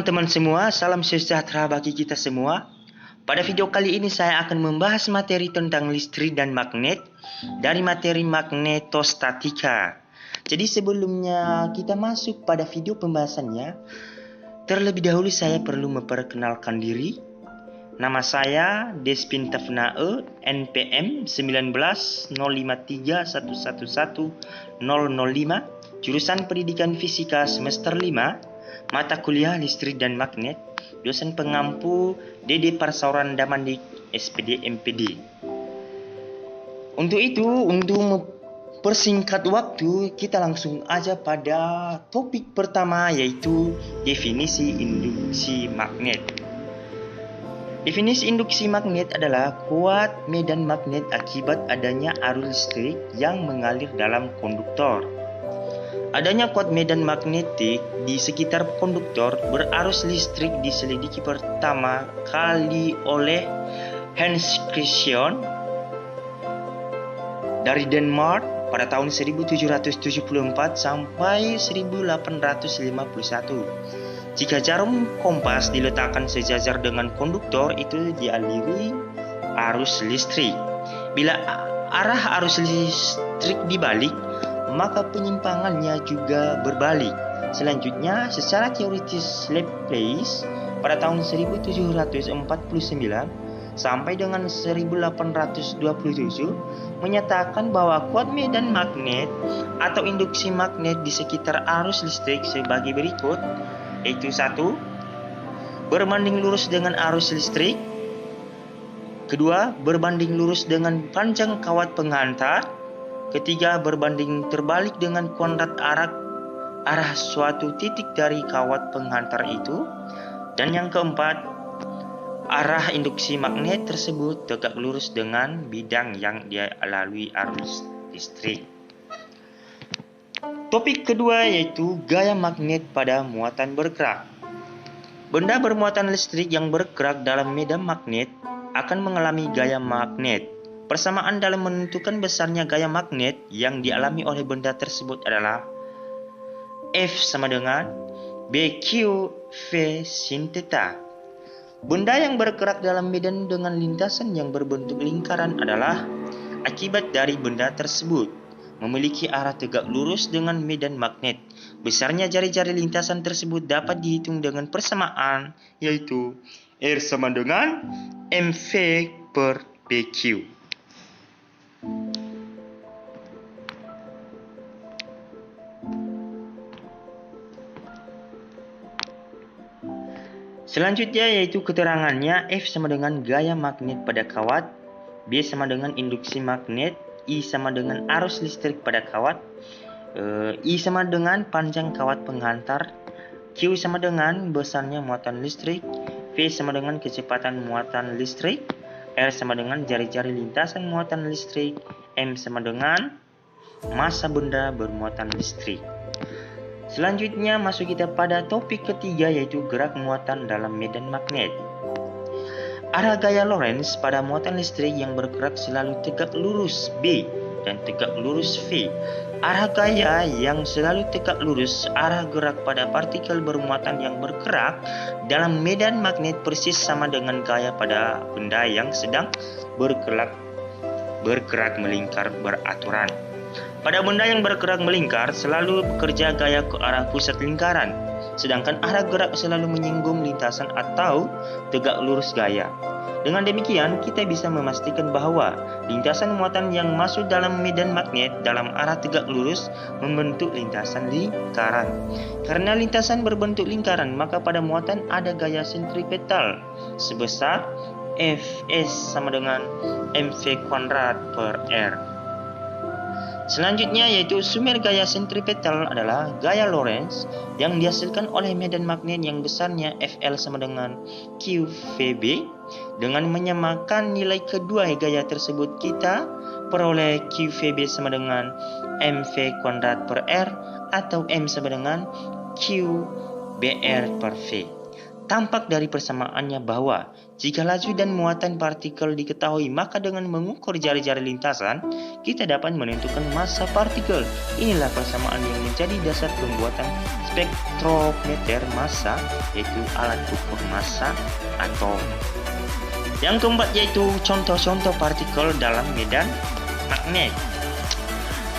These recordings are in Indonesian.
teman-teman semua, salam sejahtera bagi kita semua. Pada video kali ini saya akan membahas materi tentang listrik dan magnet dari materi magnetostatika. Jadi sebelumnya kita masuk pada video pembahasannya, terlebih dahulu saya perlu memperkenalkan diri. Nama saya Despin Tafnae, NPM 190531111005, jurusan Pendidikan Fisika semester 5, mata kuliah listrik dan magnet, dosen pengampu DD Parsauran Damandik SPD MPD. Untuk mempersingkat waktu, kita langsung aja pada topik pertama, yaitu definisi induksi magnet. Definisi induksi magnet adalah kuat medan magnet akibat adanya arus listrik yang mengalir dalam konduktor. Adanya kuat medan magnetik di sekitar konduktor berarus listrik diselidiki pertama kali oleh Hans Christian dari Denmark pada tahun 1774 sampai 1851. Jika jarum kompas diletakkan sejajar dengan konduktor, itu dialiri arus listrik. Bila arah arus listrik dibalik, maka penyimpangannya juga berbalik. Selanjutnya, secara teoritis Laplace pada tahun 1749 sampai dengan 1827 menyatakan bahwa kuat medan magnet atau induksi magnet di sekitar arus listrik sebagai berikut, yaitu 1. Berbanding lurus dengan arus listrik. 2. Berbanding lurus dengan panjang kawat penghantar. 3. Berbanding terbalik dengan kuadrat arah suatu titik dari kawat penghantar itu. Dan yang keempat, arah induksi magnet tersebut tegak lurus dengan bidang yang dilalui arus listrik. Topik kedua yaitu gaya magnet pada muatan bergerak. Benda bermuatan listrik yang bergerak dalam medan magnet akan mengalami gaya magnet. Persamaan dalam menentukan besarnya gaya magnet yang dialami oleh benda tersebut adalah F sama dengan BQ V sin theta. Benda yang bergerak dalam medan dengan lintasan yang berbentuk lingkaran adalah akibat dari benda tersebut memiliki arah tegak lurus dengan medan magnet. Besarnya jari-jari lintasan tersebut dapat dihitung dengan persamaan, yaitu R sama dengan MV per BQ. Selanjutnya yaitu keterangannya. F sama dengan gaya magnet pada kawat, B sama dengan induksi magnet, I sama dengan arus listrik pada kawat, I sama dengan panjang kawat penghantar, Q sama dengan besarnya muatan listrik, V sama dengan kecepatan muatan listrik, R sama dengan jari-jari lintasan muatan listrik, M sama dengan massa benda bermuatan listrik. Selanjutnya masuk kita pada topik ketiga, yaitu gerak muatan dalam medan magnet. Arah gaya Lorentz pada muatan listrik yang bergerak selalu tegak lurus B dan tegak lurus V. Arah gaya yang selalu tegak lurus, arah gerak pada partikel bermuatan yang bergerak dalam medan magnet persis sama dengan gaya pada benda yang sedang bergerak melingkar beraturan. Pada benda yang bergerak melingkar selalu bekerja gaya ke arah pusat lingkaran, sedangkan arah gerak selalu menyinggung lintasan atau tegak lurus gaya. Dengan demikian, kita bisa memastikan bahwa lintasan muatan yang masuk dalam medan magnet dalam arah tegak lurus membentuk lintasan lingkaran. Karena lintasan berbentuk lingkaran, maka pada muatan ada gaya sentripetal sebesar Fs sama dengan mv kuadrat per R. Selanjutnya yaitu sumber gaya sentripetal adalah gaya Lorentz yang dihasilkan oleh medan magnet yang besarnya Fl sama dengan QVB. Dengan menyamakan nilai kedua gaya tersebut, kita peroleh QVB sama dengan mv kuadrat per R atau M sama dengan QBR per V. Tampak dari persamaannya bahwa jika laju dan muatan partikel diketahui, maka dengan mengukur jari-jari lintasan, kita dapat menentukan massa partikel. Inilah persamaan yang menjadi dasar pembuatan spektrometer massa, yaitu alat ukur massa atom. Yang keempat yaitu contoh-contoh partikel dalam medan magnet.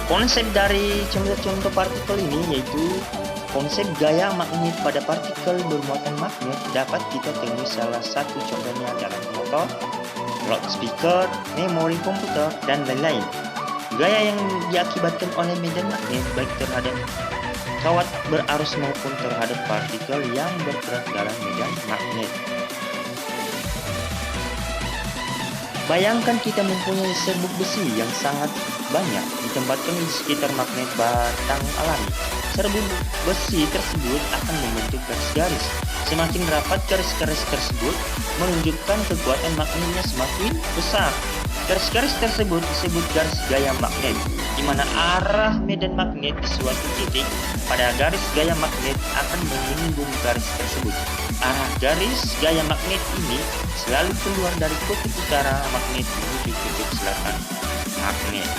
Konsep dari contoh-contoh partikel ini yaitu konsep gaya magnet pada partikel bermuatan magnet dapat kita temui salah satu contohnya dalam motor, loudspeaker, memori komputer, dan lain-lain. Gaya yang diakibatkan oleh medan magnet baik terhadap kawat berarus maupun terhadap partikel yang bergerak dalam medan magnet. Bayangkan kita mempunyai serbuk besi yang sangat banyak ditempatkan di sekitar magnet batang alami. Serbuk besi tersebut akan membentuk garis-garis. Semakin rapat garis-garis tersebut menunjukkan kekuatan magnetnya semakin besar. Garis-garis tersebut disebut garis gaya magnet, di mana arah medan magnet di suatu titik pada garis gaya magnet akan menyinggung garis tersebut. Arah garis gaya magnet ini selalu keluar dari kutub utara magnet menuju kutub selatan magnet.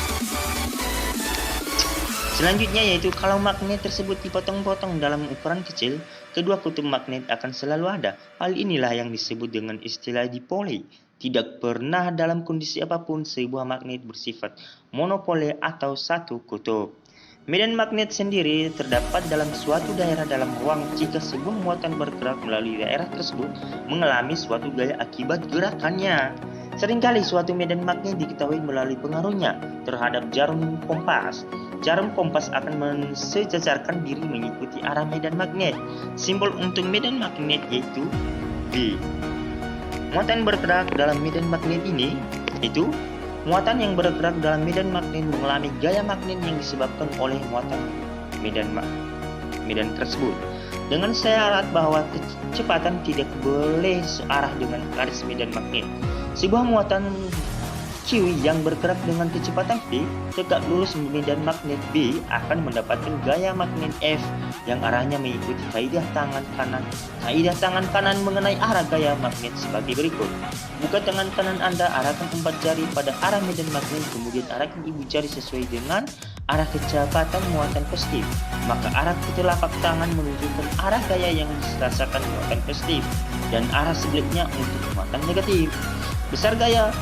Selanjutnya yaitu kalau magnet tersebut dipotong-potong dalam ukuran kecil, kedua kutub magnet akan selalu ada. Hal inilah yang disebut dengan istilah dipole. Tidak pernah dalam kondisi apapun sebuah magnet bersifat monopole atau satu kutub. Medan magnet sendiri terdapat dalam suatu daerah dalam ruang jika sebuah muatan bergerak melalui daerah tersebut mengalami suatu gaya akibat gerakannya. Seringkali suatu medan magnet diketahui melalui pengaruhnya terhadap jarum kompas. Jarum kompas akan mensejajarkan diri mengikuti arah medan magnet. Simbol untuk medan magnet yaitu B. Muatan bergerak dalam medan magnet ini yaitu muatan yang bergerak dalam medan magnet mengalami gaya magnet yang disebabkan oleh muatan medan tersebut. Dengan syarat bahwa kecepatan tidak boleh searah dengan garis medan magnet. Sebuah muatan Q yang bergerak dengan kecepatan V tegak lurus medan magnet B akan mendapatkan gaya magnet F yang arahnya mengikuti kaidah tangan kanan. Kaidah tangan kanan mengenai arah gaya magnet sebagai berikut. Buka tangan kanan Anda, arahkan 4 jari pada arah medan magnet, kemudian arahkan ibu jari sesuai dengan arah kecepatan muatan positif. Maka arah telapak tangan menunjukkan arah gaya yang dirasakan muatan positif dan arah sebaliknya untuk muatan negatif. Besar gaya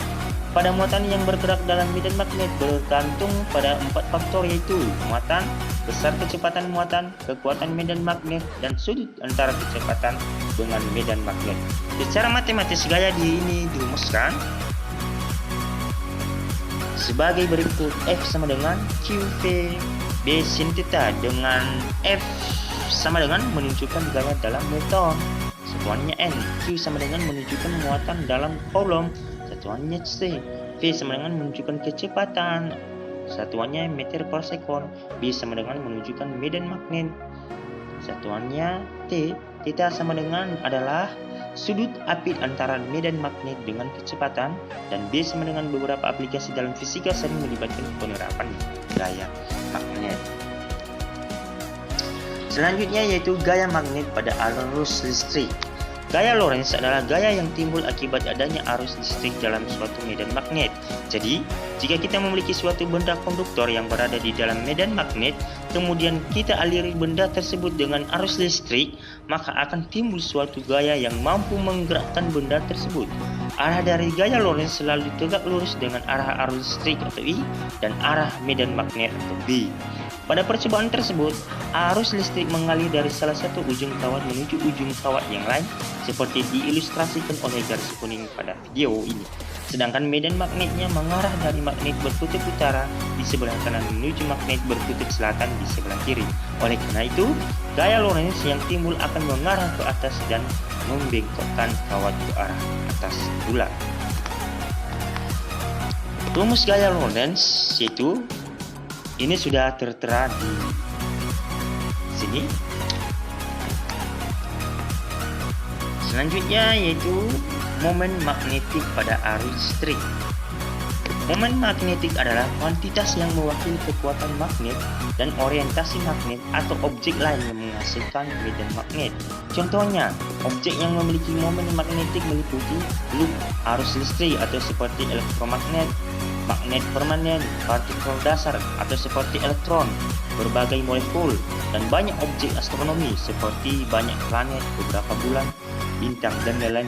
pada muatan yang bergerak dalam medan magnet bergantung pada 4 faktor yaitu muatan, besar kecepatan muatan, kekuatan medan magnet, dan sudut antara kecepatan dengan medan magnet. Secara matematis gaya ini dirumuskan sebagai berikut: F sama dengan QV B sin theta, dengan F sama dengan menunjukkan gaya dalam meter, satuannya N. Q sama dengan menunjukkan muatan dalam coulomb, satuannya C. V sama dengan menunjukkan kecepatan, satuannya meter per sekon. B sama dengan menunjukkan medan magnet, satuannya T. Theta sama dengan adalah sudut apit antara medan magnet dengan kecepatan, dan B sama dengan beberapa aplikasi dalam fisika sering melibatkan penerapan gaya magnet. Selanjutnya yaitu gaya magnet pada arus listrik. Gaya Lorentz adalah gaya yang timbul akibat adanya arus listrik dalam suatu medan magnet. Jadi, jika kita memiliki suatu benda konduktor yang berada di dalam medan magnet, kemudian kita aliri benda tersebut dengan arus listrik, maka akan timbul suatu gaya yang mampu menggerakkan benda tersebut. Arah dari gaya Lorentz selalu tegak lurus dengan arah arus listrik atau I dan arah medan magnet atau B. Pada percobaan tersebut, arus listrik mengalir dari salah satu ujung kawat menuju ujung kawat yang lain, seperti diilustrasikan oleh garis kuning pada video ini. Sedangkan medan magnetnya mengarah dari magnet berkutub utara di sebelah kanan menuju magnet berkutub selatan di sebelah kiri. Oleh karena itu, gaya Lorentz yang timbul akan mengarah ke atas dan membengkokkan kawat ke arah atas pula. Rumus gaya Lorentz yaitu ini sudah tertera di sini. Selanjutnya yaitu momen magnetik pada arus listrik. Momen magnetik adalah kuantitas yang mewakili kekuatan magnet dan orientasi magnet atau objek lain yang menghasilkan medan magnet. Contohnya, objek yang memiliki momen magnetik meliputi loop arus listrik atau seperti elektromagnet, magnet permanen, partikel dasar atau seperti elektron, berbagai molekul, dan banyak objek astronomi seperti banyak planet, beberapa bulan, bintang, dan lain-lain.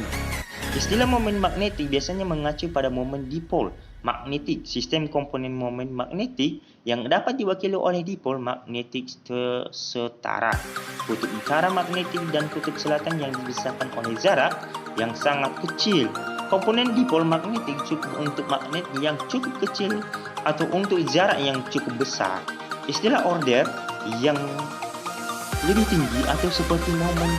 Istilah momen magnetik biasanya mengacu pada momen dipol magnetik, sistem komponen momen magnetik yang dapat diwakili oleh dipol magnetik setara, kutub utara magnetik dan kutub selatan yang dipisahkan oleh jarak yang sangat kecil. Komponen dipol magnetik cukup untuk magnet yang cukup kecil atau untuk jarak yang cukup besar. Istilah order yang lebih tinggi atau seperti momen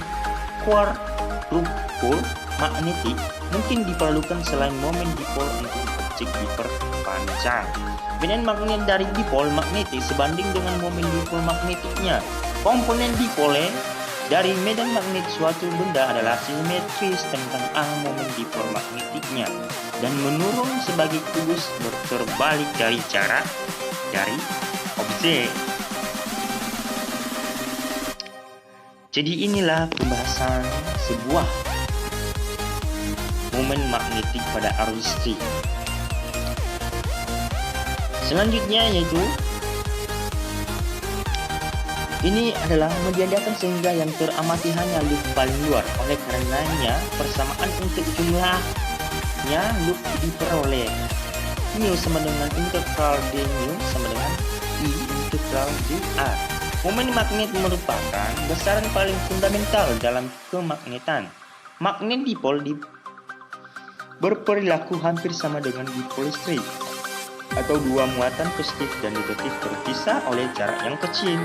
quadrupole magnetik mungkin diperlukan selain momen dipol untuk objek diperpanjang. Medan magnet dari dipol magnetik sebanding dengan momen dipol magnetiknya. Komponen dipol dari medan magnet suatu benda adalah simetris tentang momen dipol magnetiknya dan menurun sebagai kubus terbalik dari jarak dari objek. Jadi inilah pembahasan sebuah momen magnetik pada arus listrik. Selanjutnya yaitu ini adalah diadakan sehingga yang teramati hanya loop paling luar. Oleh karenanya persamaan untuk jumlahnya loop diperoleh. Mu sama dengan integral d mu sama dengan I integral d A. Momen magnet merupakan besaran paling fundamental dalam kemagnetan. Magnet dipol berperilaku hampir sama dengan dipol listrik, atau dua muatan positif dan negatif terpisah oleh jarak yang kecil.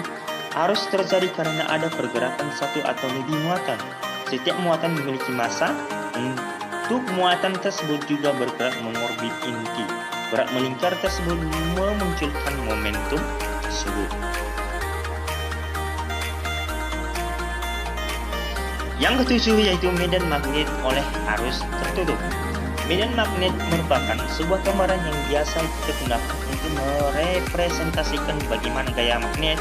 Arus terjadi karena ada pergerakan satu atau lebih muatan. Setiap muatan memiliki massa. Untuk muatan tersebut juga bergerak mengorbit inti. Gerak melingkar tersebut memunculkan momentum tersebut. Yang ketujuh yaitu medan magnet oleh arus tertutup. Medan magnet merupakan sebuah gambaran yang biasa kita gunakan untuk merepresentasikan bagaimana gaya magnet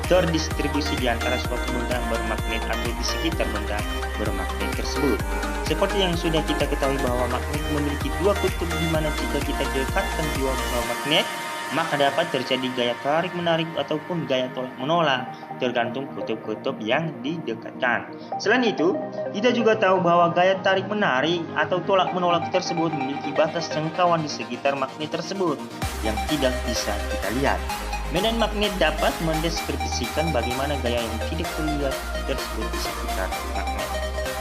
terdistribusi di antara suatu benda bermagnet atau di sekitar benda bermagnet tersebut. Seperti yang sudah kita ketahui bahwa magnet memiliki dua kutub, di mana jika kita dekatkan dua magnet, maka dapat terjadi gaya tarik menarik ataupun gaya tolak menolak, tergantung kutub-kutub yang didekatkan. Selain itu, kita juga tahu bahwa gaya tarik menarik atau tolak menolak tersebut memiliki batas jangkauan di sekitar magnet tersebut yang tidak bisa kita lihat. Medan magnet dapat mendeskripsikan bagaimana gaya yang tidak terlihat tersebut di sekitar magnet.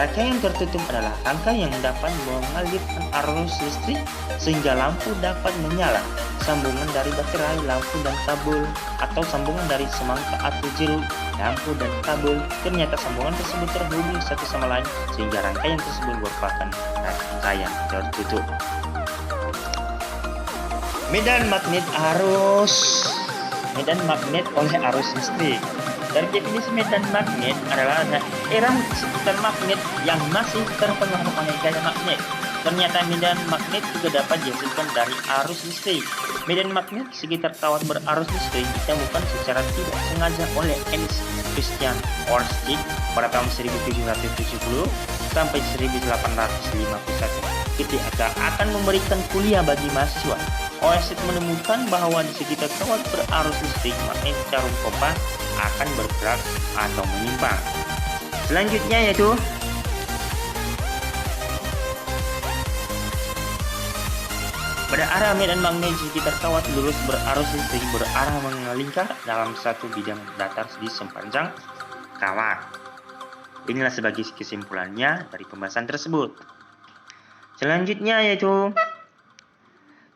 Rangkaian tertutup adalah rangka yang dapat mengalirkan arus listrik sehingga lampu dapat menyala. Sambungan dari baterai, lampu dan kabel, atau sambungan dari semangka atau jeruk, lampu dan kabel. Ternyata sambungan tersebut terhubung satu sama lain sehingga rangkaian tersebut merupakan rangkaian tertutup. Medan magnet oleh arus listrik. Dari definisi medan magnet adalah daerah sekitar magnet yang masih terpengaruh oleh gaya magnet. Ternyata medan magnet juga dapat dihasilkan dari arus listrik. Medan magnet sekitar kawat berarus listrik ditemukan secara tidak sengaja oleh Ernst Christian Ørsted pada tahun 1770 sampai 1851 ketika akan memberikan kuliah bagi mahasiswa. Ørsted menemukan bahwa di sekitar kawat berarus listrik magnet jarum kompas akan bergerak atau menyimpang. Selanjutnya yaitu pada arah medan magnet di sekitar kawat lurus berarus listrik berarah melingkar dalam satu bidang datar di sepanjang kawat. Inilah sebagai kesimpulannya dari pembahasan tersebut. Selanjutnya yaitu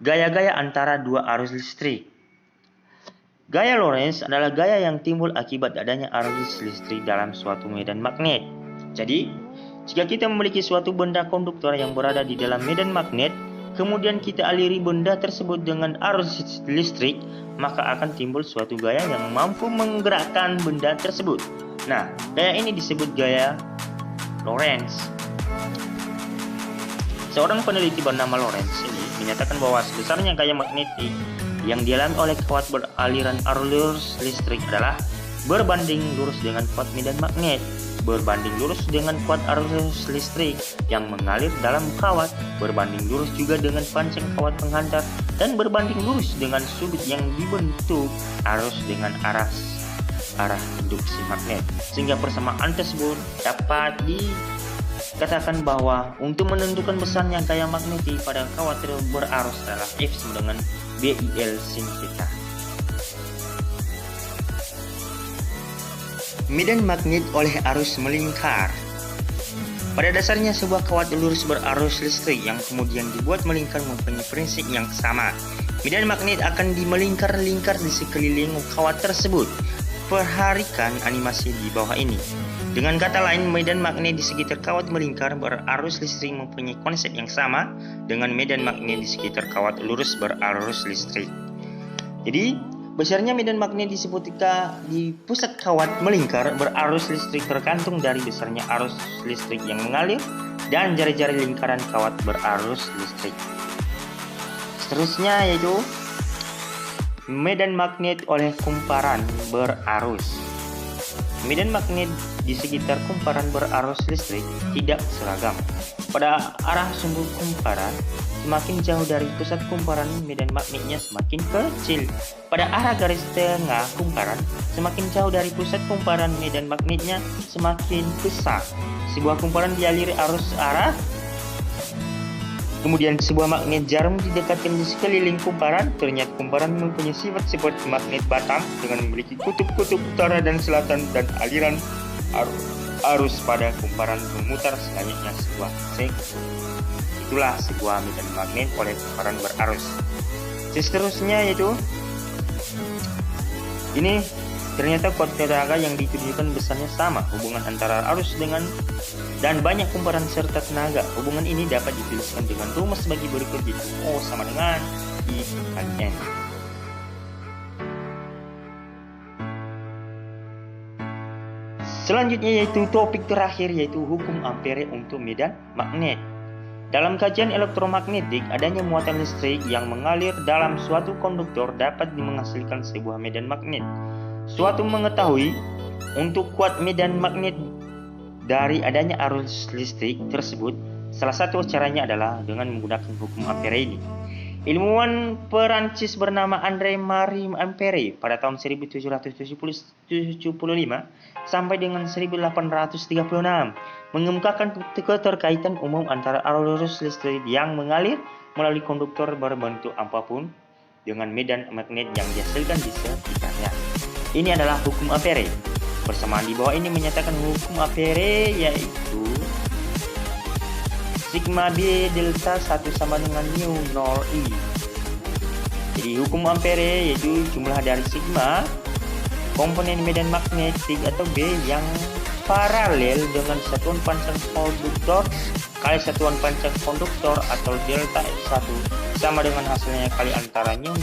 gaya-gaya antara dua arus listrik. Gaya Lorentz adalah gaya yang timbul akibat adanya arus listrik dalam suatu medan magnet. Jadi, jika kita memiliki suatu benda konduktor yang berada di dalam medan magnet, kemudian kita aliri benda tersebut dengan arus listrik, maka akan timbul suatu gaya yang mampu menggerakkan benda tersebut. Nah, gaya ini disebut gaya Lorentz. Seorang peneliti bernama Lorentz ini menyatakan bahwa sebesarnya gaya magnetik yang dialami oleh kawat beraliran arus listrik adalah berbanding lurus dengan kuat medan magnet, berbanding lurus dengan kuat arus listrik yang mengalir dalam kawat, berbanding lurus juga dengan panjang kawat penghantar, dan berbanding lurus dengan sudut yang dibentuk arus dengan arah induksi magnet. Sehingga persamaan tersebut dapat dikatakan bahwa untuk menentukan besarnya gaya magnetik pada kawat berarus adalah F sama dengan BIL sin theta. Medan magnet oleh arus melingkar. Pada dasarnya sebuah kawat lurus berarus listrik yang kemudian dibuat melingkar mempunyai prinsip yang sama. Medan magnet akan melingkar-lingkar di sekeliling kawat tersebut. Perhatikan animasi di bawah ini. Dengan kata lain, medan magnet di sekitar kawat melingkar berarus listrik mempunyai konsep yang sama dengan medan magnet di sekitar kawat lurus berarus listrik. Jadi, besarnya medan magnet disebut di pusat kawat melingkar berarus listrik tergantung dari besarnya arus listrik yang mengalir dan jari-jari lingkaran kawat berarus listrik. Seterusnya yaitu medan magnet oleh kumparan berarus. Medan magnet di sekitar kumparan berarus listrik tidak seragam. Pada arah sumber kumparan, semakin jauh dari pusat kumparan, medan magnetnya semakin kecil. Pada arah garis tengah kumparan, semakin jauh dari pusat kumparan, medan magnetnya semakin besar. Sebuah kumparan dialiri arus arah, kemudian sebuah magnet jarum didekatkan di sekeliling kumparan. Ternyata kumparan mempunyai sifat seperti magnet batang dengan memiliki kutub-kutub utara dan selatan dan aliran arus pada kumparan memutar selayaknya sebuah sektor. Itulah sebuah medan magnet oleh kumparan berarus. Seterusnya yaitu ini ternyata kuat tenaga yang ditujukan besarnya sama. Hubungan antara arus dan banyak kumparan serta tenaga. Hubungan ini dapat dituliskan dengan rumus bagi berikut, yaitu O sama dengan I kali N. Selanjutnya yaitu topik terakhir, yaitu hukum Ampere untuk medan magnet. Dalam kajian elektromagnetik, adanya muatan listrik yang mengalir dalam suatu konduktor dapat menghasilkan sebuah medan magnet. Suatu mengetahui untuk kuat medan magnet dari adanya arus listrik tersebut, salah satu caranya adalah dengan menggunakan hukum Ampere ini. Ilmuwan Perancis bernama André-Marie Ampere pada tahun 1775 sampai dengan 1836 mengemukakan keterkaitan umum antara arus listrik yang mengalir melalui konduktor berbentuk apapun dengan medan magnet yang dihasilkan di sekitarnya. Ini adalah hukum Ampere. Persamaan di bawah ini menyatakan hukum Ampere, yaitu sigma B delta 1 sama dengan mu 0 I. Jadi hukum Ampere yaitu jumlah dari sigma komponen medan magnetik atau B yang paralel dengan satuan panjang konduktor kali satuan panjang konduktor atau delta F1 sama dengan hasilnya kali antara mu 0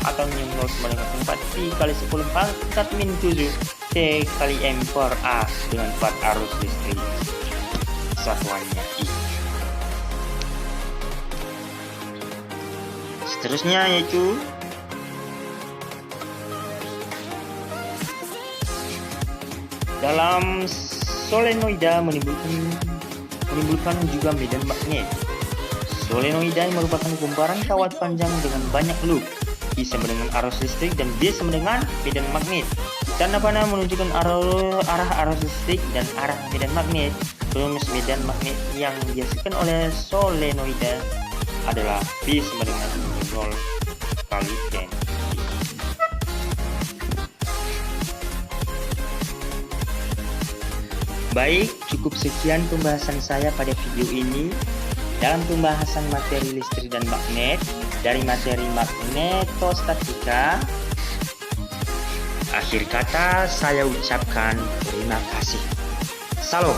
atau mu 0 sama dengan 4 pi kali 10 pangkat min 7 T kali M per A dengan kuat arus listrik satuannya I. Seterusnya yaitu dalam solenoida menimbulkan juga medan magnet. Solenoida merupakan kumparan kawat panjang dengan banyak loop. I sama dengan arus listrik dan B sama dengan medan magnet. Tanda panah menunjukkan arah arus listrik dan arah medan magnet. Rumus medan magnet yang dihasilkan oleh solenoida adalah B sama dengan 0 kali N. Baik, cukup sekian pembahasan saya pada video ini dalam pembahasan materi listrik dan magnet dari materi magnetostatika. Akhir kata saya ucapkan terima kasih. Salam.